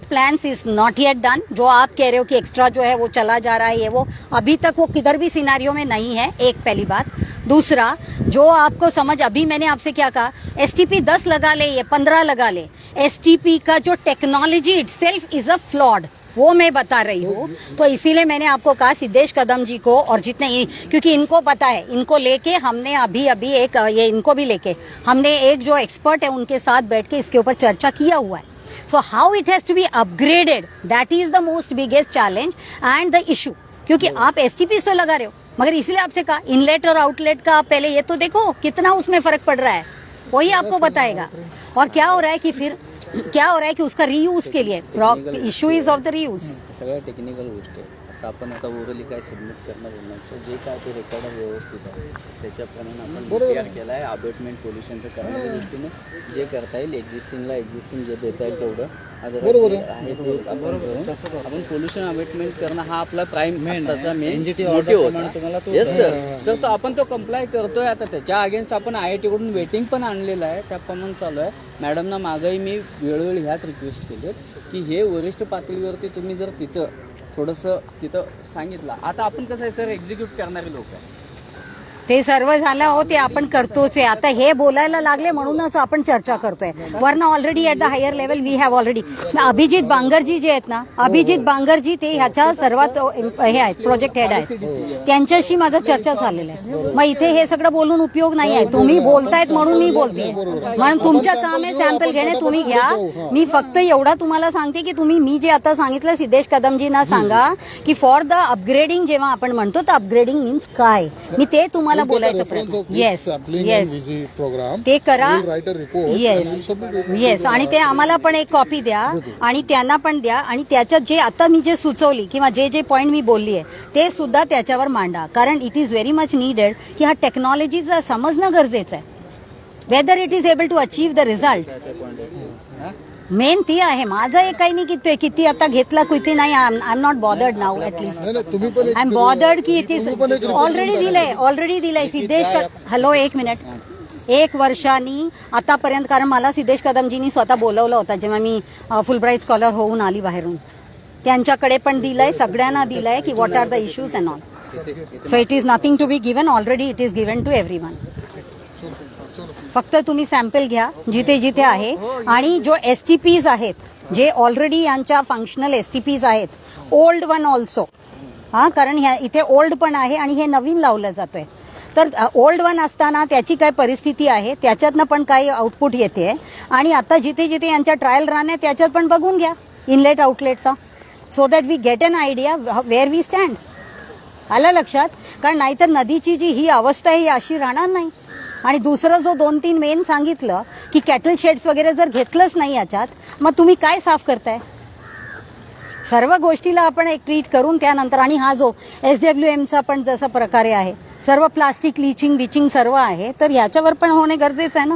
plans is not eight done. जो आप कह रहे हो कि एक्स्ट्रा जो है वो चला जा रहा है, ये वो अभी तक वो किधर भी सिनारियों में नहीं है. एक पहली बात. दूसरा, जो आपको समझ, अभी मैंने आपसे क्या कहा, STP 10 लगा ले, ये 15 लगा ले, STP का जो technology itself is a flawed, वो मैं बता रही हूँ. तो इसीलिए मैंने आपको कहा सिद्धेश कदम जी को, और जितने, क्योंकि इनको पता है, इनको लेके हमने अभी एक ये इनको भी लेके हमने एक जो एक्सपर्ट है उनके साथ बैठ के इसके ऊपर चर्चा किया हुआ है. So how it has to be upgraded, that is the most biggest challenge and the issue. क्योंकि आप STP तो लगा रहे हो, मगर इसलिए आपसे कहा इनलेट और आउटलेट का पहले ये तो देखो कितना उसमें फर्क पड़ रहा है, वही आपको बताएगा. और क्या हो रहा है कि उसका रियूज के लिए issue is of the reuse. सगळ्या टेक्निकल गोष्टी आहे. असं आपण आता ओरली काय सबमिट करणार बोलण्यापेक्षा जे काय ते रेकॉर्ड व्यवस्थित आहे त्याच्याप्रमाणे आपण DPR केला आहे. अबेटमेंट पोल्युशनचं करण्याच्या दृष्टीने जे करता येईल, एक्झिस्टिंग जे देता येईल तेवढं बरोबर आहे ते आपण पोल्युशन अबेटमेंट करणं हा आपला प्राईम त्याचा मेन मोटिव्ह होता. Yes sir. तर तो आपण तो कम्प्लाय करतोय. आता त्याच्या अगेन्स्ट आपण IIT कडून वेटिंग पण आणलेलं आहे, त्याप्रमाणे चालू आहे. मॅडमना मागही मी वेळोवेळी ह्याच रिक्वेस्ट केली की हे वरिष्ठ पातळीवरती तुम्ही जर तिथं सांगितलं. आता आपण कसं आहे सर, एक्झिक्यूट करणारे लोक आहे, ते सर्व झालं हो, ते आपण करतोच आहे. आता हे बोलायला लागले म्हणूनच आपण चर्चा करतोय, वरना already at the higher level we have already. Abhijit Bangarji जे आहेत ना, अभिजित बांगरजी ते ह्याच्या सर्वात हे आहेत, प्रोजेक्ट हेड आहेत, त्यांच्याशी माझं चर्चा झालेलं आहे. मग इथे हे सगळं बोलून उपयोग नाही आहे. तुम्ही बोलतायत म्हणून मी बोलते, म्हणून तुमचं काम आहे सॅम्पल घेणे, तुम्ही घ्या. मी फक्त एवढा तुम्हाला सांगते की तुम्ही मी जे आता सांगितलं सिद्धेश कदमजींना सांगा की फॉर द अपग्रेडिंग जेव्हा आपण म्हणतो तर अपग्रेडिंग मीन्स काय, मी ते तुम्हाला तुम्हाला बोलायचा प्रयत्न येस येस प्रोग्राम ते करा right a report yes yes आणि ते आम्हाला पण एक कॉपी द्या आणि त्यांना पण द्या आणि त्याच्यात जे आता मी जे सुचवली किंवा जे जे पॉईंट मी बोलली आहे ते सुद्धा त्याच्यावर मांडा कारण it is very much needed की हा टेक्नॉलॉजीचा समजणं गरजेचं आहे whether it is able to achieve the result main ती आहे माझं एक काही नाही की ते किती आता घेतला किती नाही I am not bothered now at least तुम्ही पण आय एम बॉदर्ड की इट इज ऑलरेडी दिलंय सिद्धेश हॅलो एक मिनिट 1 वर्षांनी आतापर्यंत कारण मला सिद्धेश कदमजींनी स्वतः बोलवलं होतं जेव्हा मी फुलब्राईट स्कॉलर होऊन आली बाहेरून त्यांच्याकडे पण दिलंय सगळ्यांना दिलंय की what are the issues and all so it is nothing to be given already it is given to everyone फक्त तुम्ही सॅम्पल घ्या जिथे जिथे आहे आणि जो STPs आहेत जे ऑलरेडी यांच्या फंक्शनल STPs आहेत ओल्ड वन ऑल्सो कारण ह्या इथे ओल्ड पण आहे आणि हे नवीन लावलं जातंय तर ओल्ड वन असताना त्याची काय परिस्थिती आहे त्याच्यातनं पण काही आउटपुट येते आणि आता जिथे जिथे यांच्या ट्रायल रन आहे त्याच्यात पण बघून घ्या इनलेट आउटलेटचा so that we get an idea where we stand आलं लक्षात कारण नाहीतर नदीची जी ही अवस्था आहे ही अशी राहणार नाही आणि दुसरं जो 2-3 मेन सांगितलं की कॅटल शेड्स वगैरे जर घेतलंच नाही याच्यात मग तुम्ही काय साफ करताय सर्व गोष्टीला आपण एक ट्रीट करून त्यानंतर आणि हा जो SWMचा पण जसा प्रकारे आहे सर्व प्लास्टिक लिचिंग बिचिंग सर्व आहे तर याच्यावर पण होणे गरजेचं आहे ना